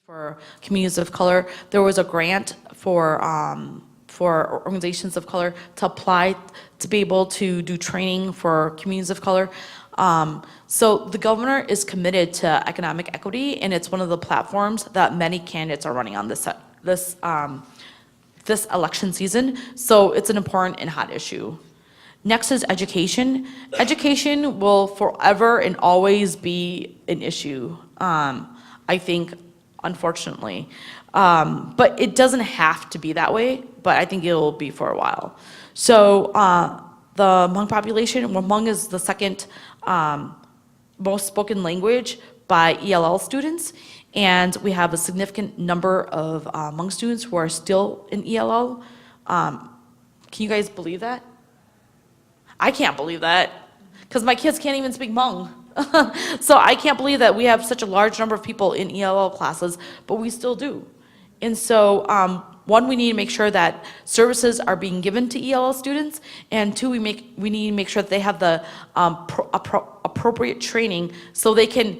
for communities of color. There was a grant for organizations of color to apply to be able to do training for communities of color. So the governor is committed to economic equity, and it's one of the platforms that many candidates are running on this election season. So it's an important and hot issue. Next is education. Education will forever and always be an issue, I think, unfortunately. But it doesn't have to be that way, but I think it will be for a while. So the Hmong population, Hmong is the second most spoken language by ELL students, and we have a significant number of Hmong students who are still in ELL. Can you guys believe that? I can't believe that, because my kids can't even speak Hmong. So I can't believe that we have such a large number of people in ELL classes, but we still do. And so, one, we need to make sure that services are being given to ELL students, and two, we need to make sure that they have the appropriate training so they can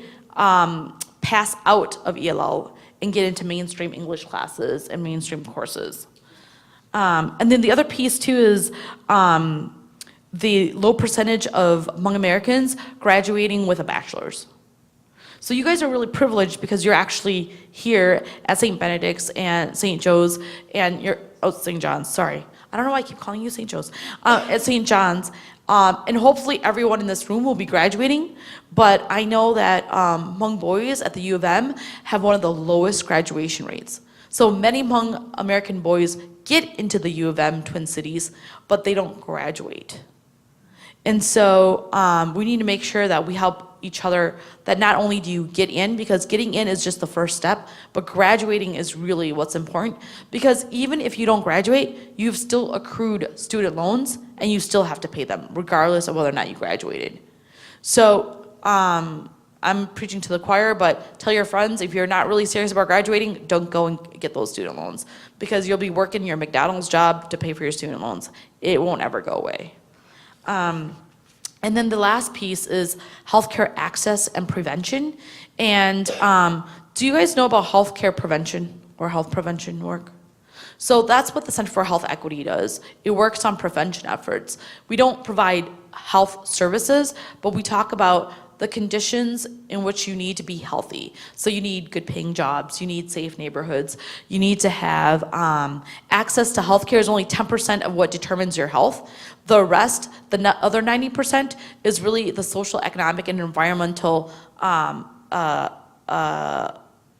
pass out of ELL and get into mainstream English classes and mainstream courses. And then the other piece too is the low percentage of Hmong Americans graduating with a bachelor's. So you guys are really privileged because you're actually here at St. Benedict's and St. Joe's, and St. John's, sorry. I don't know why I keep calling you St. Joe's. At St. John's, and hopefully everyone in this room will be graduating, but I know that Hmong boys at the U of M have one of the lowest graduation rates. So many Hmong American boys get into the U of M Twin Cities, but they don't graduate. And so we need to make sure that we help each other, that not only do you get in, because getting in is just the first step, but graduating is really what's important. Because even if you don't graduate, you've still accrued student loans and you still have to pay them, regardless of whether or not you graduated. So I'm preaching to the choir, but tell your friends, if you're not really serious about graduating, don't go and get those student loans, because you'll be working your McDonald's job to pay for your student loans. It won't ever go away. And then the last piece is healthcare access and prevention. And do you guys know about healthcare prevention or health prevention work? So that's what the Center for Health Equity does. It works on prevention efforts. We don't provide health services, but we talk about the conditions in which you need to be healthy. So you need good paying jobs, you need safe neighborhoods, you need to have access to healthcare is only 10% of what determines your health. The rest, the other 90%, is really the social, economic, and environmental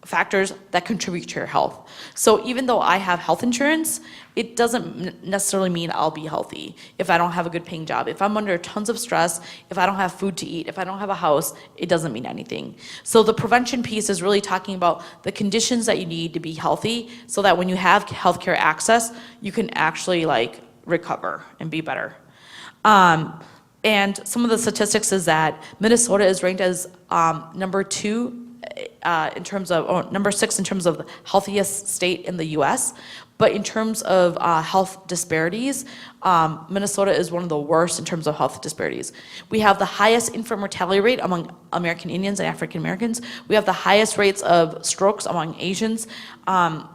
factors that contribute to your health. So even though I have health insurance, it doesn't necessarily mean I'll be healthy if I don't have a good paying job. If I'm under tons of stress, if I don't have food to eat, if I don't have a house, it doesn't mean anything. So the prevention piece is really talking about the conditions that you need to be healthy so that when you have healthcare access, you can actually recover and be better. And some of the statistics is that Minnesota is ranked as number 6 in terms of the healthiest state in the US. But in terms of health disparities, Minnesota is one of the worst in terms of health disparities. We have the highest infant mortality rate among American Indians and African Americans. We have the highest rates of strokes among Asians.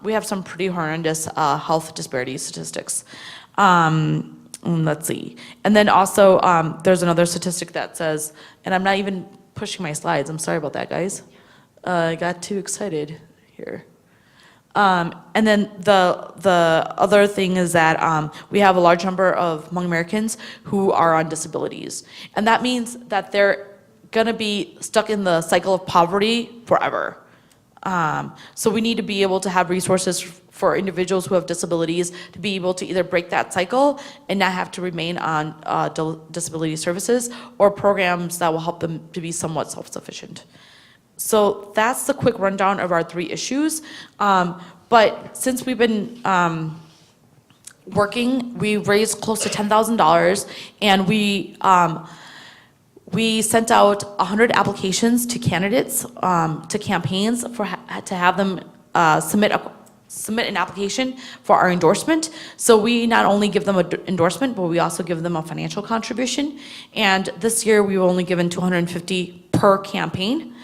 We have some pretty horrendous health disparity statistics. Let's see. And then also, there's another statistic that says, and I'm not even pushing my slides, I'm sorry about that, guys. I got too excited here. And then the other thing is that we have a large number of Hmong Americans who are on disabilities. And that means that they're gonna be stuck in the cycle of poverty forever. So we need to be able to have resources for individuals who have disabilities to be able to either break that cycle and not have to remain on disability services, or programs that will help them to be somewhat self-sufficient. So that's the quick rundown of our 3 issues. But since we've been working, we raised close to $10,000, and we sent out 100 applications to candidates, to campaigns to have them submit an application for our endorsement. So we not only give them an endorsement, but we also give them a financial contribution. And this year we've only given $250 per campaign.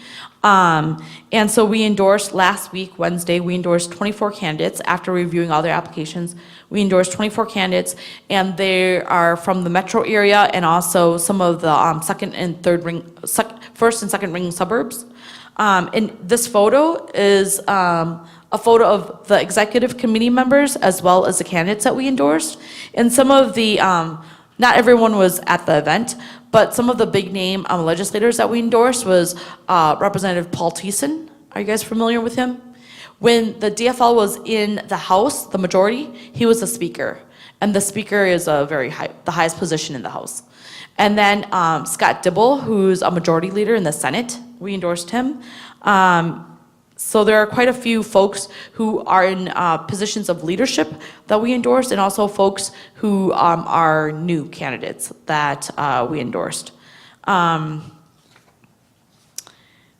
And so we endorsed last week, Wednesday, we endorsed 24 candidates after reviewing all their applications. We endorsed 24 candidates, and they are from the metro area and also some of the first and second ring suburbs. And this photo is a photo of the executive committee members as well as the candidates that we endorsed. And some of the, not everyone was at the event, but some of the big name legislators that we endorsed was Representative Paul Thiessen. Are you guys familiar with him? When the DFL was in the House, the majority, he was the speaker. And the speaker is the highest position in the House. And then Scott Dibble, who's a majority leader in the Senate, we endorsed him. So there are quite a few folks who are in positions of leadership that we endorsed, and also folks who are new candidates that we endorsed.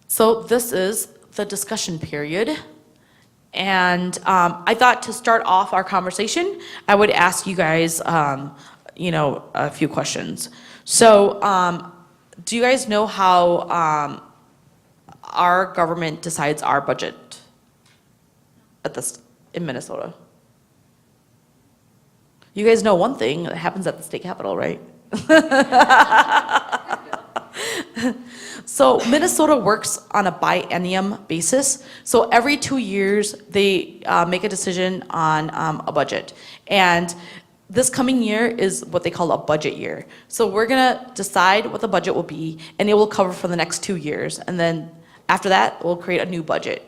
So this is the discussion period. And I thought to start off our conversation, I would ask you guys, a few questions. So do you guys know how our government decides our budget in Minnesota? You guys know one thing that happens at the state capitol, right? So Minnesota works on a biennium basis. So every 2 years, they make a decision on a budget. And this coming year is what they call a budget year. So we're gonna decide what the budget will be, and it will cover for the next 2 years. And then after that, we'll create a new budget.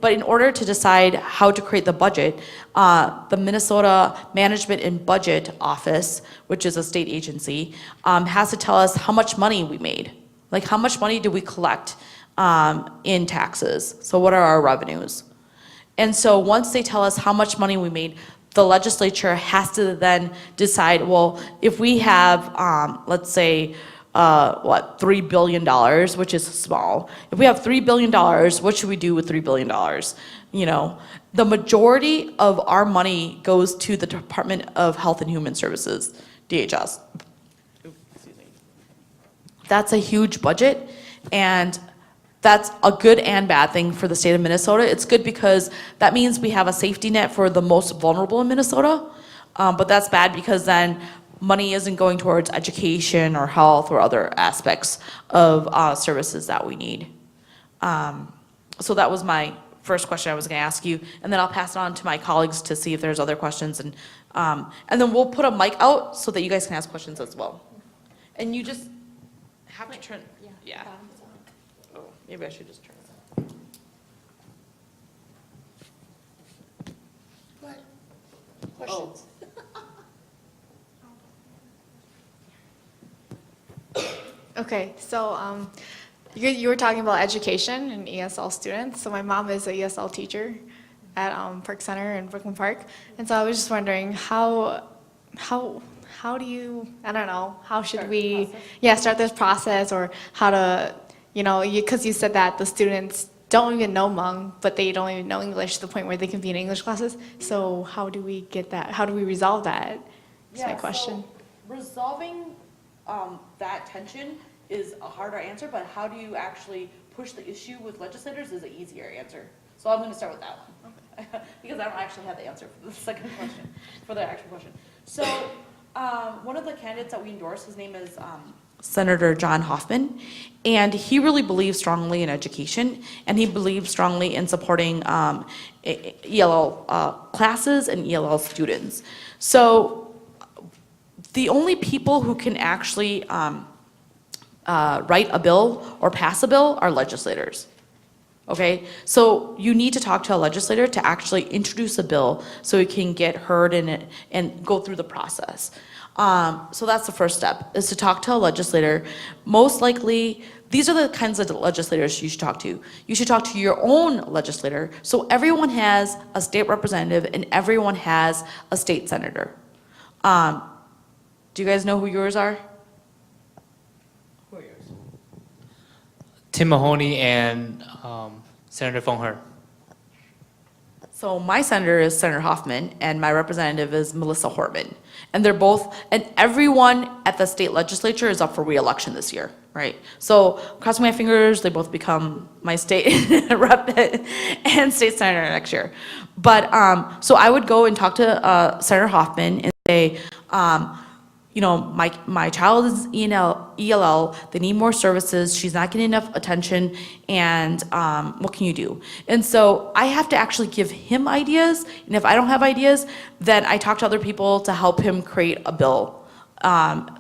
But in order to decide how to create the budget, the Minnesota Management and Budget Office, which is a state agency, has to tell us how much money we made. Like, how much money do we collect in taxes? So what are our revenues? And so once they tell us how much money we made, the legislature has to then decide, well, if we have, let's say, $3 billion, which is small. If we have $3 billion, what should we do with $3 billion? You know, the majority of our money goes to the Department of Health and Human Services, DHS. That's a huge budget, and that's a good and bad thing for the state of Minnesota. It's good because that means we have a safety net for the most vulnerable in Minnesota, but that's bad because then money isn't going towards education or health or other aspects of services that we need. So that was my first question I was going to ask you, and then I'll pass it on to my colleagues to see if there's other questions, and then we'll put a mic out so that you guys can ask questions as well. And you just have to turn, yeah. Oh, maybe I should just turn it on. What? Questions? Okay, so you were talking about education and ESL students. So my mom is a ESL teacher at Park Center in Brooklyn Park, and so I was just wondering how do you, I don't know, how should we start this process, or how to, because you said that the students don't even know Hmong, but they don't even know English to the point where they can be in English classes. So how do we get that? How do we resolve that? That's my question. So resolving that tension is a harder answer, but how do you actually push the issue with legislators is an easier answer. So I'm going to start with that one, okay. Because I don't actually have the answer for the second question, for the actual question. So one of the candidates that we endorse, his name is Senator John Hoffman, and he really believes strongly in education, and he believes strongly in supporting ELL classes and ELL students. So the only people who can actually write a bill or pass a bill are legislators. Okay, so you need to talk to a legislator to actually introduce a bill so it can get heard and go through the process. So that's the first step, is to talk to a legislator. Most likely, these are the kinds of legislators you should talk to. You should talk to your own legislator. So everyone has a state representative and everyone has a state senator. Do you guys know who yours are? Who are yours? Tim Mahoney and Senator Fong Her. So my senator is Senator Hoffman, and my representative is Melissa Hortman. And they're both, and everyone at the state legislature is up for re-election this year, right? So crossing my fingers, they both become my state rep and state senator next year. But, so I would go and talk to Senator Hoffman and say, you know, my child is ELL, they need more services, she's not getting enough attention, and what can you do? And so I have to actually give him ideas, and if I don't have ideas, then I talk to other people to help him create a bill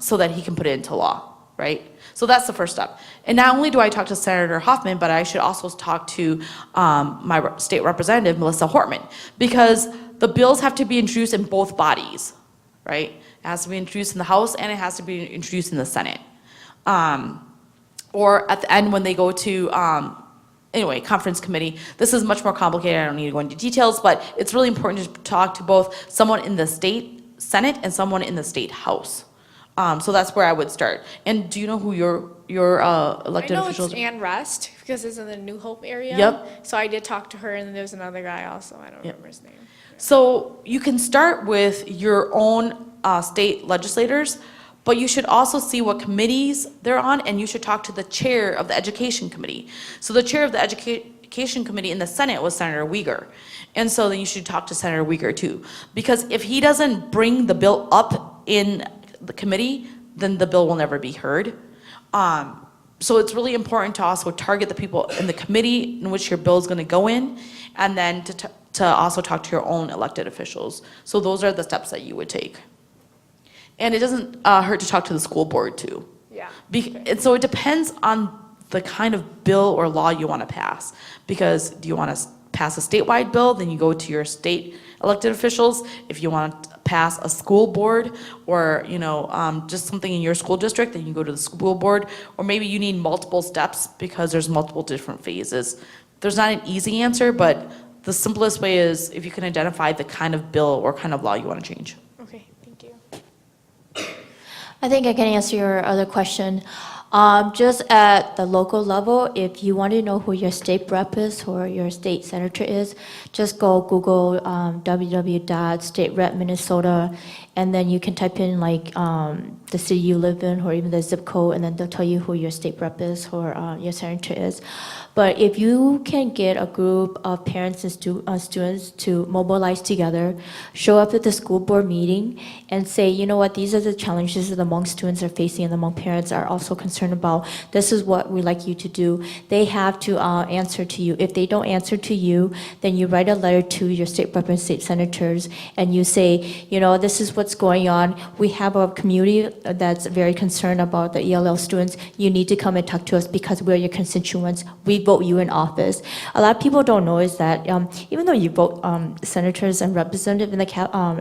so that he can put it into law, right? So that's the first step. And not only do I talk to Senator Hoffman, but I should also talk to my state representative, Melissa Hortman, because the bills have to be introduced in both bodies, right? It has to be introduced in the House and it has to be introduced in the Senate. Or at the end when they go to, anyway, conference committee. This is much more complicated. I don't need to go into details, but it's really important to talk to both someone in the state Senate and someone in the state House. So that's where I would start. And do you know who your elected officials I know it's Ann Rest, because it's in the New Hope area. Yep. So I did talk to her, and then there was another guy also, I don't remember his name. So you can start with your own state legislators, but you should also see what committees they're on, and you should talk to the chair of the Education Committee. So the chair of the Education Committee in the Senate was Senator Uyghur. And so then you should talk to Senator Uyghur too. Because if he doesn't bring the bill up in the committee, then the bill will never be heard. So it's really important to also target the people in the committee in which your bill is going to go in, and then to also talk to your own elected officials. So those are the steps that you would take. And it doesn't hurt to talk to the school board too. Yeah. And so it depends on the kind of bill or law you want to pass. Because do you want to pass a statewide bill, then you go to your state elected officials. If you want to pass a school board or, you know, just something in your school district, then you go to the school board. Or maybe you need multiple steps because there's multiple different phases. There's not an easy answer, but the simplest way is if you can identify the kind of bill or kind of law you want to change. Okay, thank you. I think I can answer your other question. Just at the local level, if you want to know who your state rep is or your state senator is, just go Google www.staterepminnesota, and then you can type in like the city you live in or even the zip code, and then they'll tell you who your state rep is or your senator is. But if you can get a group of parents and students to mobilize together, show up at the school board meeting and say, you know what, these are the challenges that the Hmong students are facing and the Hmong parents are also concerned about. This is what we'd like you to do. They have to answer to you. If they don't answer to you, then you write a letter to your state rep and state senators and you say, you know, this is what's going on. We have a community that's very concerned about the ELL students. You need to come and talk to us because we're your constituents. We vote you in office. A lot of people don't know is that even though you vote senators and representatives in the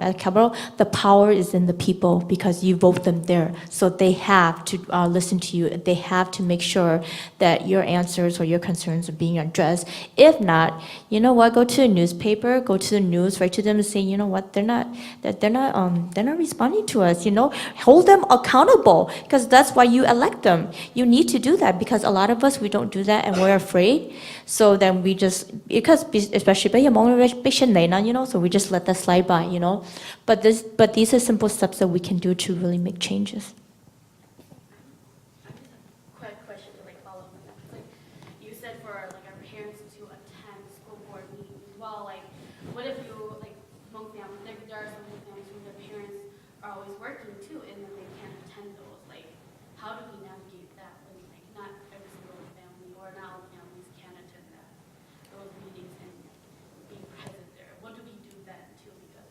at Capitol, the power is in the people because you vote them there. So they have to listen to you. They have to make sure that your answers or your concerns are being addressed. If not, you know what? Go to the newspaper, go to the news, write to them and say, you know what? They're not responding to us. You know, hold them accountable because that's why you elect them. You need to do that because a lot of us we don't do that and we're afraid. So then we just, because especially you know, so we just let that slide by, you know. But these are simple steps that we can do to really make changes. Quick question to follow up on that. Like you said for our parents to attend school board meetings. Well, what if you Hmong families? There are some Hmong families where the parents are always working too, and then they can't attend those. How do we navigate that when not every single family or not all families can attend those meetings and be present there? What do we do then too? Because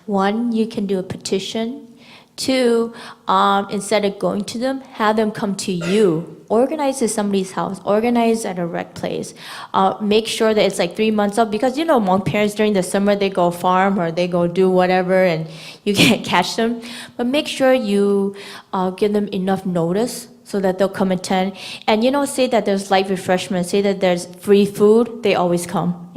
One, you can do a petition. Two, instead of going to them, have them come to you. Organize at somebody's house. Organize at a rec place. Make sure that it's 3 months up because Hmong parents during the summer they go farm or they go do whatever and you can't catch them. But make sure you give them enough notice so that they'll come attend. And say that there's light refreshment, say that there's free food, they always come,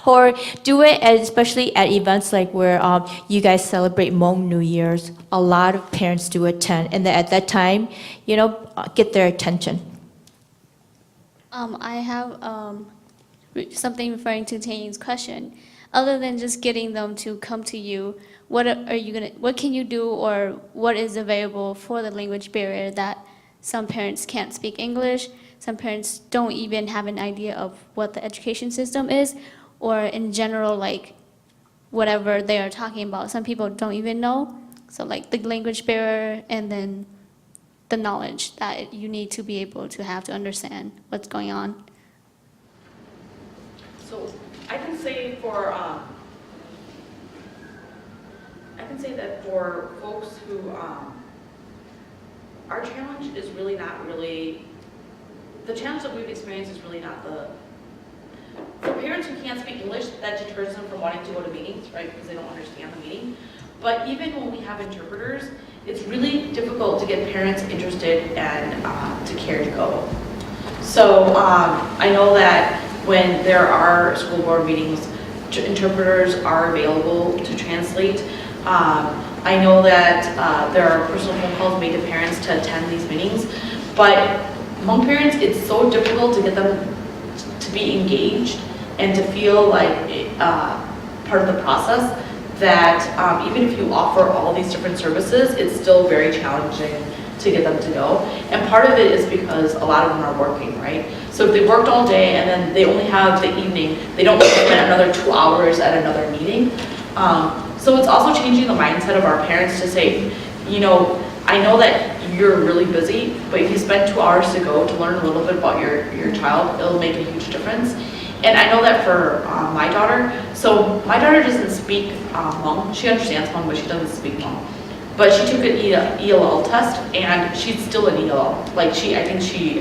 Or do it, especially at events where you guys celebrate Hmong New Year's. A lot of parents do attend, and at that time, get their attention. I have something referring to Tane's question. Other than just getting them to come to you, what can you do, or what is available for the language barrier that some parents can't speak English, some parents don't even have an idea of what the education system is, or in general, like whatever they are talking about, some people don't even know. So like the language barrier, and then the knowledge that you need to be able to have to understand what's going on. So I can say that for folks who, our challenge is really not really, the challenge that we've experienced is really not for parents who can't speak English, that deters them from wanting to go to meetings, right, because they don't understand the meeting. But even when we have interpreters, it's really difficult to get parents interested and to care to go. So I know that when there are school board meetings, interpreters are available to translate. I know that there are personal phone calls made to parents to attend these meetings, but Hmong parents, it's so difficult to get them to be engaged and to feel like part of the process, that even if you offer all these different services, it's still very challenging to get them to go. And part of it is because a lot of them are working, right? So if they worked all day and then they only have the evening, they don't spend another 2 hours at another meeting. So it's also changing the mindset of our parents to say, you know, I know that you're really busy, but if you spend 2 hours to go to learn a little bit about your child, it'll make a huge difference. And I know that for my daughter, so my daughter doesn't speak Hmong. She understands Hmong, but she doesn't speak Hmong. But she took an ELL test, and she's still an ELL. Like I think she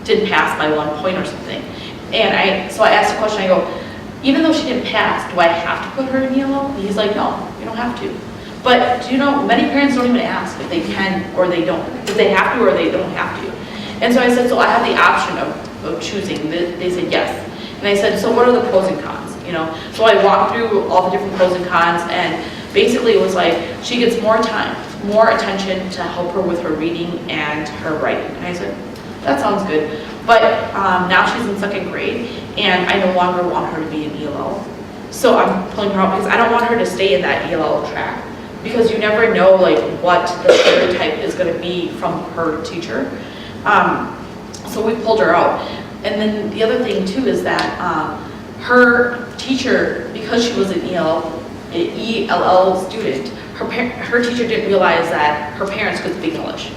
didn't pass by 1 point or something. And so I asked a question, I go, even though she didn't pass, do I have to put her in ELL? And he's like, no, you don't have to. But do you know, many parents don't even ask if they can or they don't, if they have to or they don't have to. And so I said, so I have the option of choosing. They said yes. And I said, so what are the pros and cons? You know, so I walked through all the different pros and cons, and basically it was like she gets more time, more attention to help her with her reading and her writing. And I said, that sounds good. But now she's in 2nd grade, and I no longer want her to be an ELL. So I'm pulling her out because I don't want her to stay in that ELL track, because you never know like what the stereotype is going to be from her teacher. So we pulled her out. And then the other thing too is that her teacher, because she was an ELL student, her teacher didn't realize that her parents could speak English.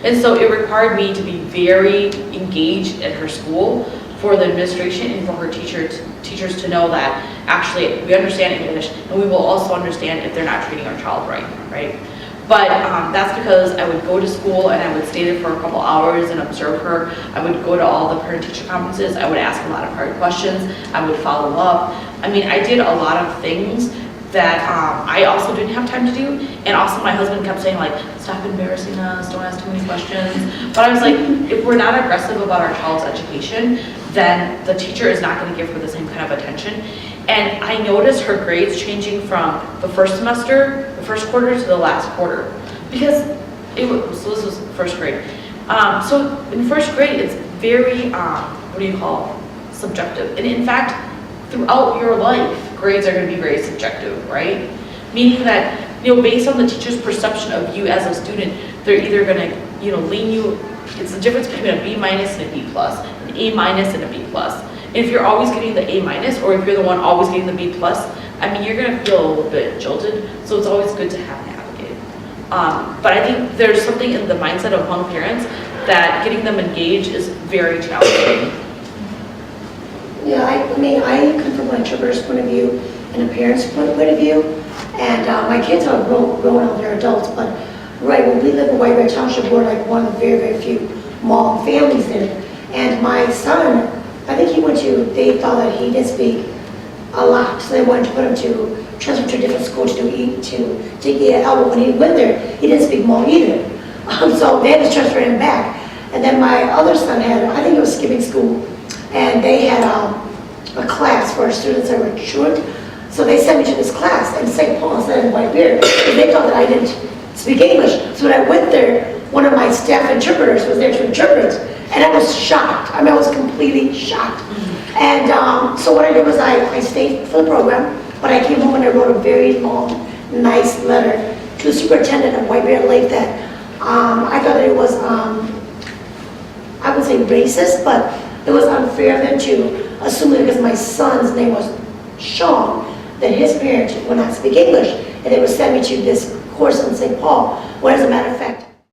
And so it required me to be very engaged at her school for the administration and for her teachers to know that actually we understand English, and we will also understand if they're not treating our child right? But that's because I would go to school and I would stay there for a couple hours and observe her. I would go to all the parent-teacher conferences. I would ask a lot of hard questions. I would follow up. I mean, I did a lot of things that I also didn't have time to do. And also my husband kept saying like, stop embarrassing us, don't ask too many questions. But I was like, if we're not aggressive about our child's education, then the teacher is not gonna give her the same kind of attention. And I noticed her grades changing from the first semester, the first quarter, to the last quarter. Because so this was 1st grade. So in 1st grade, it's very, subjective. And in fact, throughout your life, grades are going to be very subjective, right? Meaning that, based on the teacher's perception of you as a student, they're either going to, lean you, it's the difference between a B- and a B+, an A- and a B+. And if you're always getting the A-, or if you're the one always getting the B+, I mean, you're going to feel a little bit jilted, so it's always good to have an advocate. But I think there's something in the mindset of Hmong parents that getting them engaged is very challenging. Yeah, I mean, I come from an interpreter's point of view and a parent's point of view, and my kids are grown up, they're adults, but right, when we live in White Bear Township, we're like one of the very, very few Hmong families there. And my son, I think they thought that he didn't speak a lot, so they wanted to put him to transfer to a different school to take ELL, but when he went there, he didn't speak Hmong either. So they had to transfer him back. And then my other son I think it was skipping school, and they had a class for students that were truant. So they sent me to this class in St. Paul instead of White Bear, because they thought that I didn't speak English. So when I went there, one of my staff interpreters was there to interpret, And I was shocked. I mean, I was completely shocked. And so what I did was I stayed for the program, but I came home and I wrote a very long, nice letter to the superintendent of White Bear Lake that I thought that it was, I would say racist, but it was unfair of them to assume that because my son's name was Xiong, that his parents would not speak English, and they would send me to this course in St. Paul, where as a matter of fact,